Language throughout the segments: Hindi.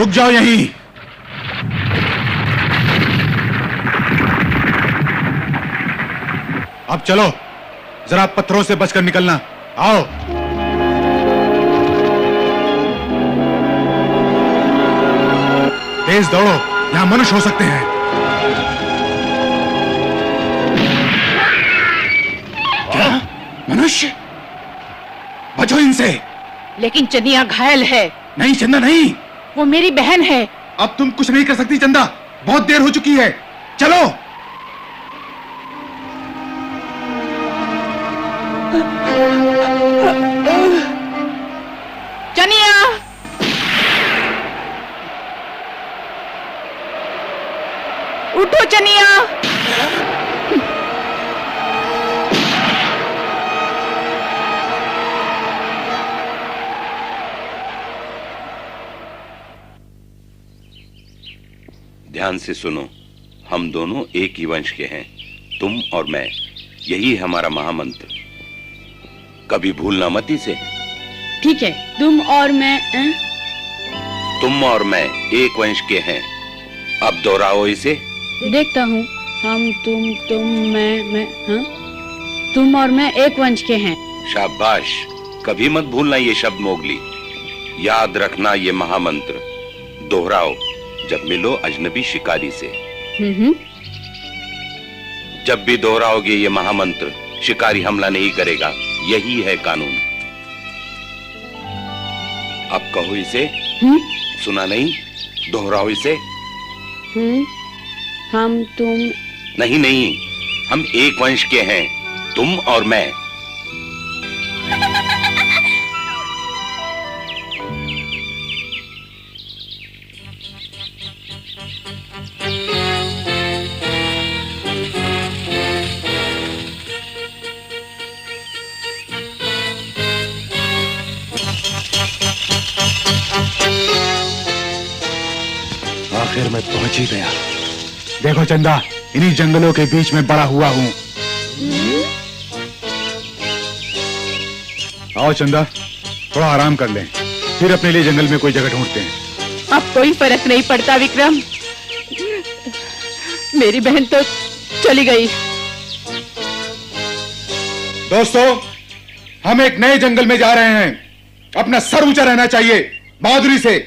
रुक जाओ यहीं। अब चलो, जरा पत्थरों से बचकर निकलना। आओ। तेज दौड़ो, यहां मनुष्य हो सकते हैं। क्या? मनुष्य? बचो इनसे। लेकिन चंदिया घायल है। नहीं चंदा नहीं, वो मेरी बहन है। अब तुम कुछ नहीं कर सकती चंदा, बहुत देर हो चुकी है। चलो। चनिया, उठो चनिया। ध्यान से सुनो, हम दोनों एक ही वंश के हैं, तुम और मैं। यही है हमारा महामंत्र, कभी भूलना मत इसे। ठीक है, तुम और मैं तुम और मैं एक वंश के हैं, अब दोहराओ इसे। देखता हूँ। हम तुम मैं हाँ? तुम और मैं एक वंश के हैं। शाबाश, कभी मत भूलना ये शब्द मोगली। याद रखना ये महामंत्र, दोहराओ जब मिलो अजनबी शिकारी से। जब भी दोहराओगे ये महामंत्र, शिकारी हमला नहीं करेगा, यही है कानून। अब कहो इसे। सुना नहीं? दोहराओ इसे। हम तुम नहीं, हम एक वंश के हैं, तुम और मैं। आखिर मैं पहुंच ही गया। देखो चंदा, इन्हीं जंगलों के बीच में बड़ा हुआ हूं। आओ चंदा, थोड़ा आराम कर लें, फिर अपने लिए जंगल में कोई जगह ढूंढते हैं। अब कोई फर्क नहीं पड़ता विक्रम, मेरी बहन तो चली गई। दोस्तों, हम एक नए जंगल में जा रहे हैं। अपना सर ऊंचा रहना चाहिए, बहादुरी से।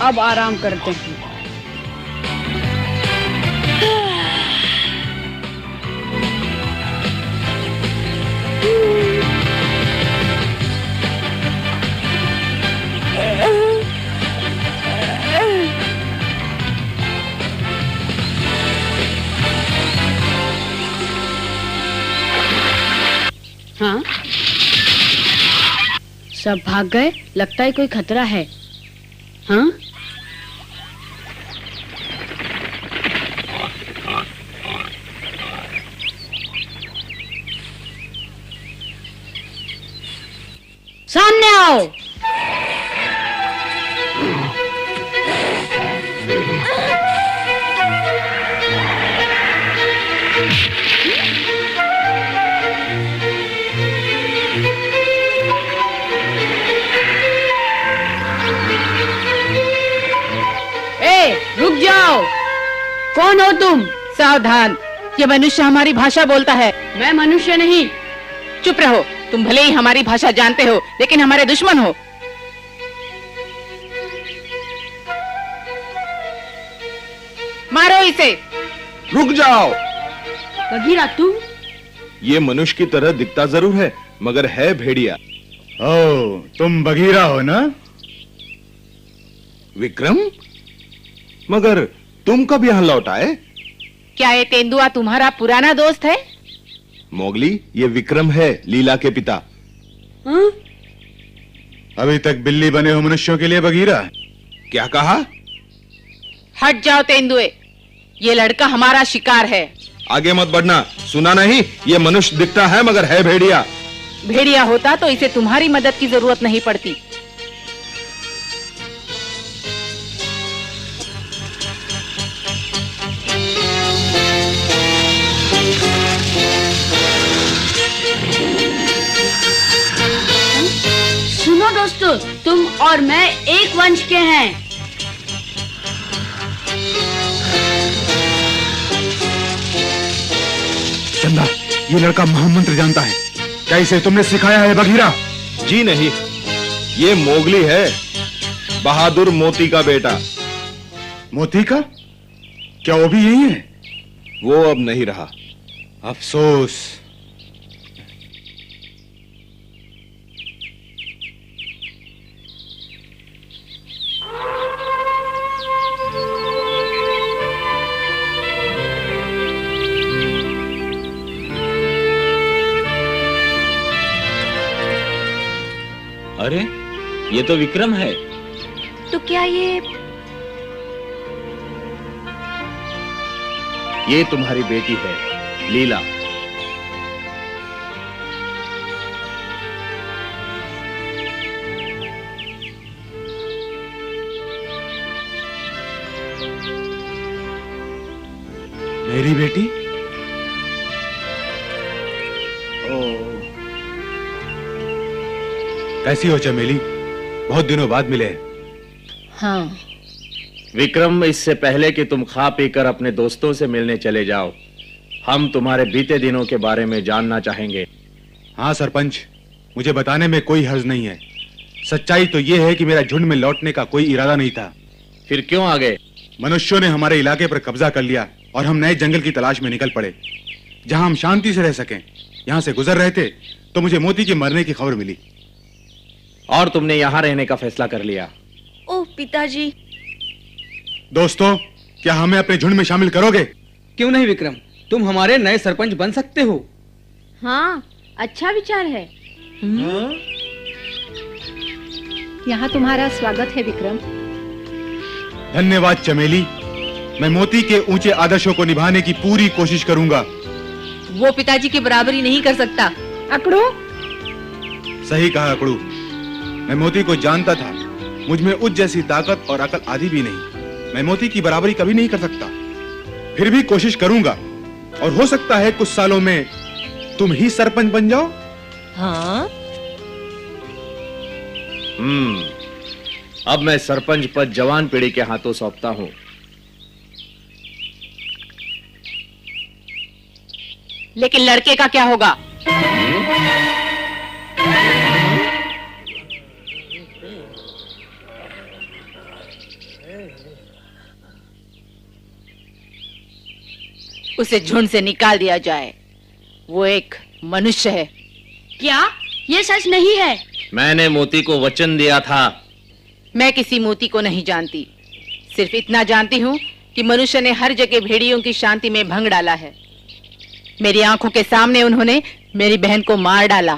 अब आराम करते हैं। हाँ, सब भाग गए। लगता है कोई खतरा है। हाँ, सामने आओ। रुक जाओ। कौन हो तुम? सावधान, ये मनुष्य हमारी भाषा बोलता है। मैं मनुष्य नहीं। चुप रहो, तुम भले ही हमारी भाषा जानते हो लेकिन हमारे दुश्मन हो। मारो इसे। रुक जाओ। बघीरा तू? ये मनुष्य की तरह दिखता जरूर है मगर है भेड़िया। ओ, तुम बघीरा हो ना? विक्रम, मगर तुम कब यहां लौट आए? क्या ये तेंदुआ तुम्हारा पुराना दोस्त है? मोगली, ये विक्रम है, लीला के पिता। हाँ? अभी तक बिल्ली बने हो मनुष्यों के लिए बघीरा? क्या कहा? हट जाओ तेंदुए, ये लड़का हमारा शिकार है। आगे मत बढ़ना, सुना नहीं? ये मनुष्य दिखता है मगर है भेड़िया। भेड़िया होता तो इसे तुम्हारी मदद की जरूरत नहीं पड़ती। सुनो दोस्तों, तुम और मैं एक वंश के हैं। चंदा, ये लड़का महामंत्र जानता है। क्या इसे तुमने सिखाया है बघीरा? जी नहीं, ये मोगली है, बहादुर मोती का बेटा। मोती का? क्या वो भी यही है? वो अब नहीं रहा। अफसोस। अरे, ये तो विक्रम है। तो क्या ये तुम्हारी बेटी है, लीला। मेरी बेटी? कैसी हो चमेली? बहुत दिनों बाद मिले। हाँ। विक्रम, इससे पहले कि तुम खा पीकर अपने दोस्तों से मिलने चले जाओ, हम तुम्हारे बीते दिनों के बारे में जानना चाहेंगे। हाँ सरपंच, मुझे बताने में कोई हर्ज नहीं है। सच्चाई तो यह है कि मेरा झुंड में लौटने का कोई इरादा नहीं था। फिर क्यों आ गए? मनुष्यों ने हमारे इलाके पर कब्जा कर लिया और हम नए जंगल की तलाश में निकल पड़े, जहां हम शांति से रह सकें। यहां से गुजर रहे थे तो मुझे मोती के मरने की खबर मिली और तुमने यहां रहने का फैसला कर लिया। ओह पिताजी। दोस्तों, क्या हमें अपने झुंड में शामिल करोगे? क्यों नहीं विक्रम, तुम हमारे नए सरपंच बन सकते हो। हाँ, अच्छा विचार है। यहाँ तुम्हारा स्वागत है विक्रम। धन्यवाद चमेली। मैं मोती के ऊंचे आदर्शों को निभाने की पूरी कोशिश करूंगा। वो पिताजी की बराबरी नहीं कर सकता। अकड़ू? सही कहा अकड़ू। मैं मोती को जानता था। मुझ में उस जैसी ताकत और अकल आदि भी नहीं। मैं मोती की बराबरी कभी नहीं कर सकता। फिर भी कोशिश करूंगा और हो सकता है कुछ सालों में तुम ही सरपंच बन जाओ। हाँ? अब मैं सरपंच पद जवान पीढ़ी के हाथों सौंपता हूं। लेकिन लड़के का क्या होगा? उसे झुंड से निकाल दिया जाए। वो एक मनुष्य है। क्या ये सच नहीं है? मैंने मोती को वचन दिया था। मैं किसी मोती को नहीं जानती। सिर्फ इतना जानती हूँ कि मनुष्य ने हर जगह भेड़ियों की शांति में भंग डाला है। मेरी आंखों के सामने उन्होंने मेरी बहन को मार डाला।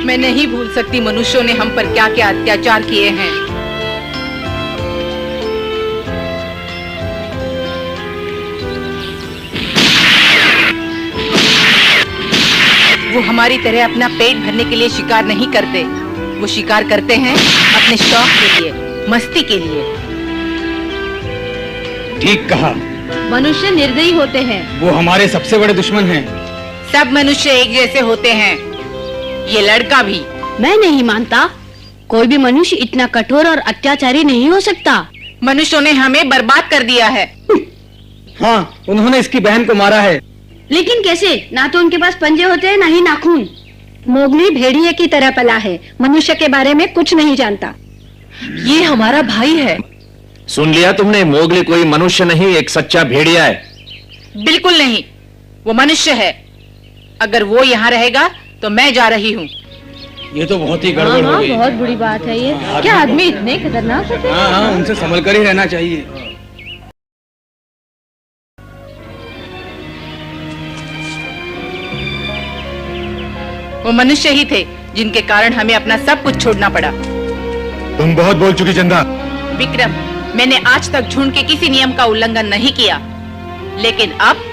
मैं नहीं भूल सकती मनुष्यों ने हम पर क्या क्या अत्याचार किए हैं। वो हमारी तरह अपना पेट भरने के लिए शिकार नहीं करते। वो शिकार करते हैं अपने शौक के लिए, मस्ती के लिए। ठीक कहा। मनुष्य निर्दयी होते हैं। वो हमारे सबसे बड़े दुश्मन हैं। सब मनुष्य एक जैसे होते हैं, ये लड़का भी। मैं नहीं मानता। कोई भी मनुष्य इतना कठोर और अत्याचारी नहीं हो सकता। मनुष्यों ने हमें बर्बाद कर दिया है। हाँ, उन्होंने इसकी बहन को मारा है। लेकिन कैसे? ना तो उनके पास पंजे होते हैं, ना ही नाखून। मोगली भेड़िए की तरह पला है, मनुष्य के बारे में कुछ नहीं जानता। ये हमारा भाई है। सुन लिया तुमने, मोगली कोई मनुष्य नहीं, एक सच्चा भेड़िया है। बिल्कुल नहीं, वो मनुष्य है। अगर वो यहाँ रहेगा तो मैं जा रही हूँ। ये तो बहुत ही गड़बड़ हो गई। बहुत बुरी बात है ये। क्या आदमी इतने खतरनाक होते हैं? हाँ हाँ, उनसे संभल कर ही रहना चाहिए। वो मनुष्य ही थे जिनके कारण हमें अपना सब कुछ छोड़ना पड़ा। तुम बहुत बोल चुकी चंदा। विक्रम, मैंने आज तक झुंड के किसी नियम का उल्लंघन नहीं किया, लेकिन अब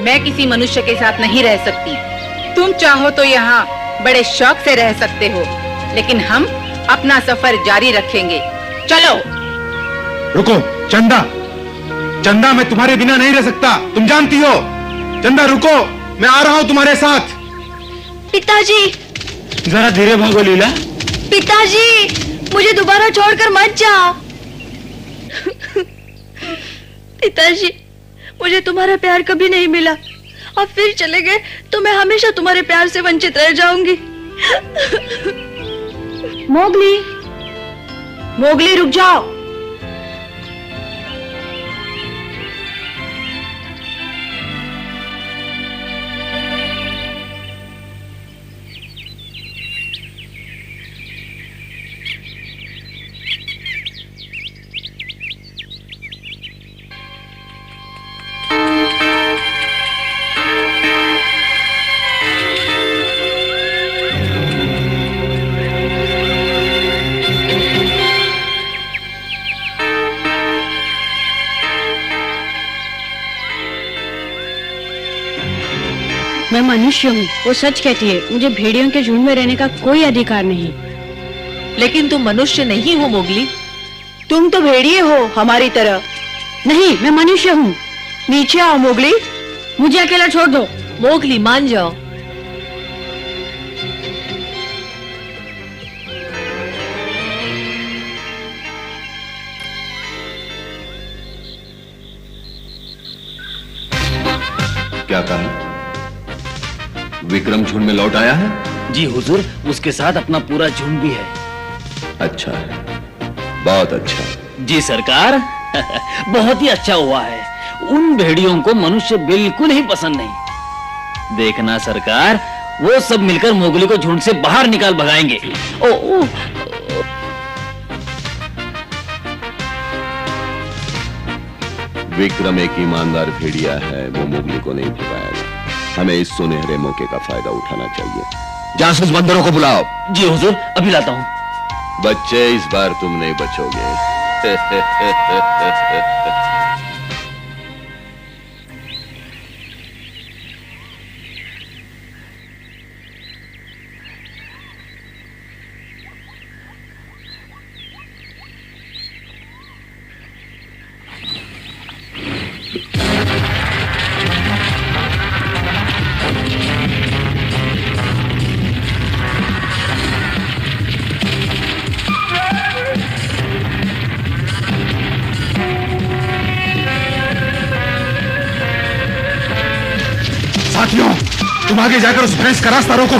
मैं किसी मनुष्य के साथ नहीं रह सकती। तुम चाहो तो यहाँ बड़े शौक से रह सकते हो, लेकिन हम अपना सफर जारी रखेंगे। चलो। रुको चंदा, चंदा मैं तुम्हारे बिना नहीं रह सकता, तुम जानती हो। चंदा रुको, मैं आ रहा हूँ तुम्हारे साथ। पिताजी, जरा धीरे भागो लीला। पिताजी, मुझे दोबारा छोड़कर मत जाओ। पिताजी, मुझे तुम्हारा प्यार कभी नहीं मिला। अब फिर चले गए तो मैं हमेशा तुम्हारे प्यार से वंचित रह जाऊंगी। मोगली, मोगली, रुक जाओ। मैं मनुष्य हूँ, वो सच कहती है। मुझे भेड़ियों के झुंड में रहने का कोई अधिकार नहीं। लेकिन तुम मनुष्य नहीं हो मोगली। तुम तो भेड़िए हो हमारी तरह। नहीं, मैं मनुष्य हूँ। नीचे आओ मोगली। मुझे अकेला छोड़ दो। मोगली, मान जाओ। क्या कहा? विक्रम झुंड में लौट आया है? जी हुजूर, उसके साथ अपना पूरा झुंड भी है। अच्छा है, बहुत अच्छा। जी सरकार, बहुत ही अच्छा हुआ है। उन भेड़ियों को मनुष्य बिल्कुल ही पसंद नहीं। देखना सरकार, वो सब मिलकर मोगली को झुंड से बाहर निकाल भगाएंगे। ओ, विक्रम एक ईमानदार भेड़िया है, वो मोगली को नहीं भगाएगा। हमें इस सुनहरे मौके का फायदा उठाना चाहिए। जासूस बंदरों को बुलाओ। जी हुजूर, अभी लाता हूं। बच्चे, इस बार तुम नहीं बचोगे। साथियों, तुम आगे जाकर उस भैंस का रास्ता रोको।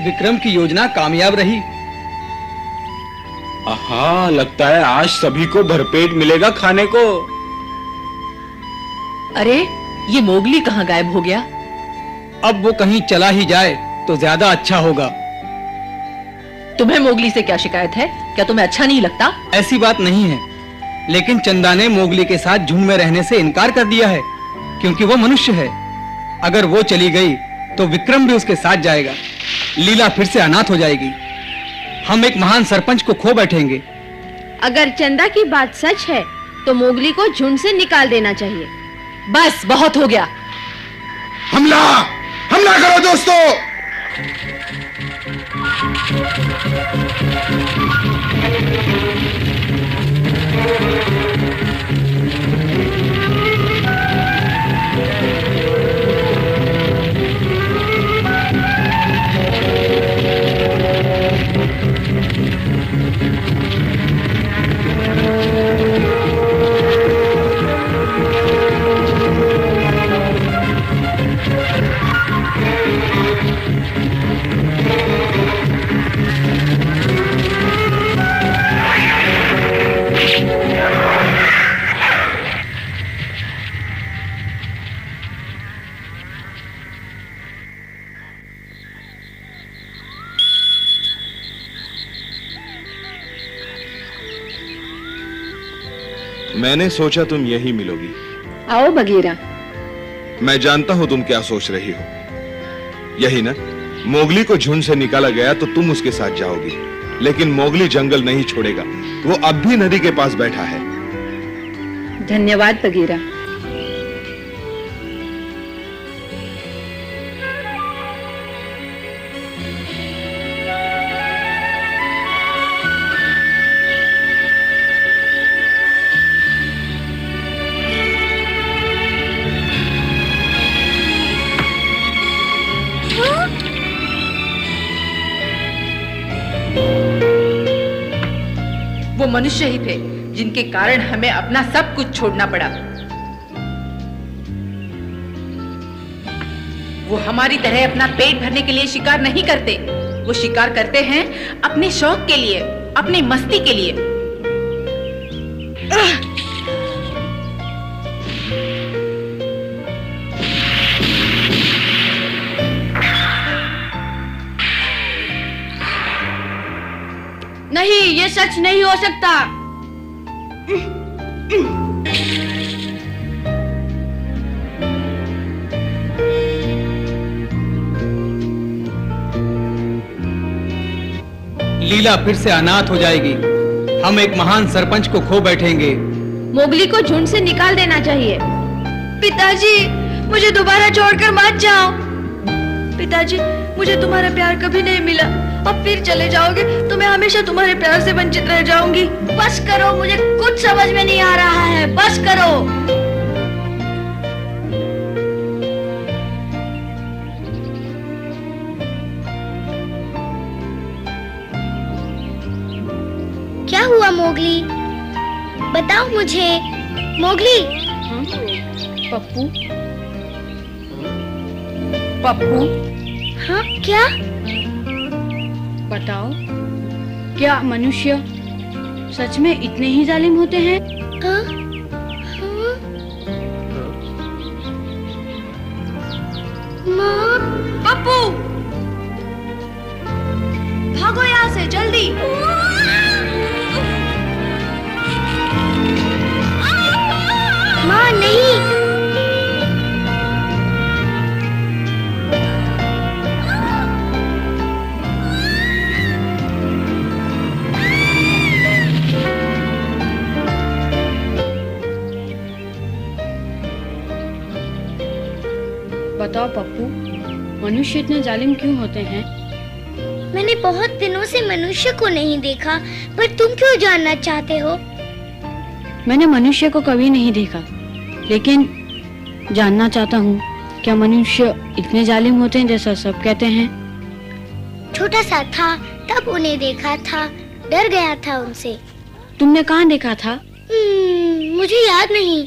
विक्रम की योजना कामयाब रही। हाँ, लगता है आज सभी को भरपेट मिलेगा खाने को। अरे, ये मोगली कहाँ गायब हो गया? अब वो कहीं चला ही जाए तो ज्यादा अच्छा होगा। तुम्हें मोगली से क्या शिकायत है? क्या तुम्हें अच्छा नहीं लगता? ऐसी बात नहीं है, लेकिन चंदा ने मोगली के साथ झुंड में रहने से इनकार कर दिया है, क्योंकि वो मनुष्य है। अगर वो चली गई तो विक्रम भी उसके साथ जाएगा। लीला फिर से अनाथ हो जाएगी। हम एक महान सरपंच को खो बैठेंगे। अगर चंदा की बात सच है तो मोगली को झुंड से निकाल देना चाहिए। बस, बहुत हो गया। हमला! हमला करो दोस्तों! मैंने सोचा तुम यही मिलोगी। आओ बगीरा। मैं जानता हूं तुम क्या सोच रही हो। यही ना, मोगली को झुंड से निकाला गया तो तुम उसके साथ जाओगी, लेकिन मोगली जंगल नहीं छोड़ेगा। वो अब भी नदी के पास बैठा है। धन्यवाद बगीरा। वो मनुष्य ही थे जिनके कारण हमें अपना सब कुछ छोड़ना पड़ा। वो हमारी तरह अपना पेट भरने के लिए शिकार नहीं करते। वो शिकार करते हैं अपने शौक के लिए, अपनी मस्ती के लिए। नहीं, ये सच नहीं हो सकता। लीला फिर से अनाथ हो जाएगी। हम एक महान सरपंच को खो बैठेंगे। मोगली को झुंड से निकाल देना चाहिए। पिताजी, मुझे दोबारा छोड़कर मत जाओ। पिताजी, मुझे तुम्हारा प्यार कभी नहीं मिला। अब फिर चले जाओगे तो मैं हमेशा तुम्हारे प्यार से वंचित रह जाऊंगी। बस करो, मुझे कुछ समझ में नहीं आ रहा है। बस करो। क्या हुआ मोगली? बताओ मुझे। मोगली। पप्पू। पप्पू। हाँ, क्या? बताओ, क्या मनुष्य सच में इतने ही जालिम होते हैं? हाँ? माँ। पप्पू, भागो यहाँ से जल्दी। माँ नहीं। बताओ पप्पू, मनुष्य इतने जालिम क्यों होते हैं? मैंने बहुत दिनों से मनुष्य को नहीं देखा, पर तुम क्यों जानना चाहते हो? मैंने मनुष्य को कभी नहीं देखा, लेकिन जानना चाहता हूँ, क्या मनुष्य इतने जालिम होते हैं जैसा सब कहते हैं? छोटा सा था तब उन्हें देखा था, डर गया था उनसे। तुमने कहाँ देखा था? मुझे याद नहीं।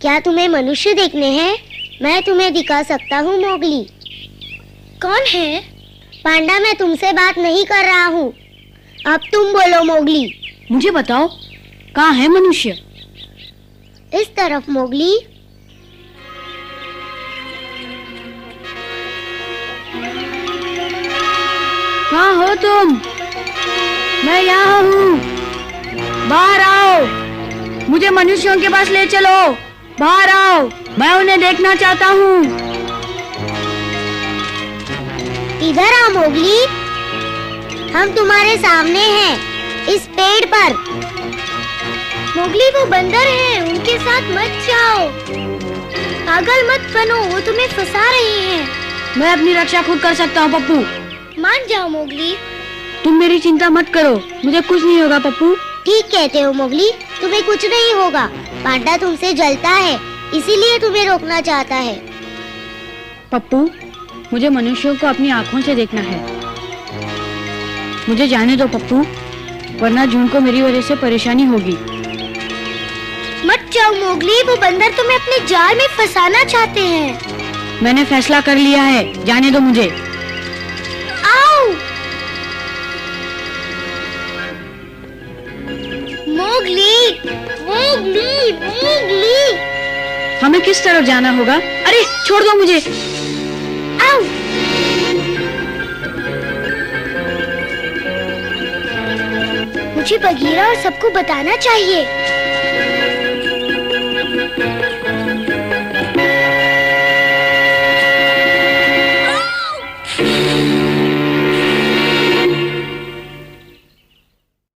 क्या तुम्हें मनुष्य देखने हैं? मैं तुम्हें दिखा सकता हूँ मोगली। कौन है? पांडा, मैं तुमसे बात नहीं कर रहा हूँ। अब तुम बोलो मोगली। मुझे बताओ, कहाँ है मनुष्य? इस तरफ मोगली। कहाँ हो तुम? मैं यहाँ हूँ। बाहर आओ। मुझे मनुष्यों के पास ले चलो। बाहर आओ, मैं उन्हें देखना चाहता हूँ। इधर आओ मोगली। हम तुम्हारे सामने हैं, इस पेड़ पर। मोगली, वो बंदर हैं, उनके साथ मत जाओ। पागल मत बनो, वो तुम्हें फंसा रहे हैं। मैं अपनी रक्षा खुद कर सकता हूँ पप्पू। मान जाओ मोगली। तुम मेरी चिंता मत करो, मुझे कुछ नहीं होगा पप्पू। ठीक कहते हो मोगली, तुम्हें कुछ नहीं होगा। पांडा तुमसे जलता है, इसीलिए तुम्हें रोकना चाहता है। पप्पू, मुझे मनुष्यों को अपनी आँखों से देखना है। मुझे जाने दो पप्पू, वरना जून को मेरी वजह से परेशानी होगी। मत जाओ मोगली, वो बंदर तुम्हें अपने जाल में फंसाना चाहते हैं। मैंने फैसला कर लिया है, जाने दो मुझे। आओ मोगली, मोगली, मोगली। हमें किस तरफ जाना होगा? अरे छोड़ दो मुझे। आओ। मुझे बगीरा और सबको बताना चाहिए।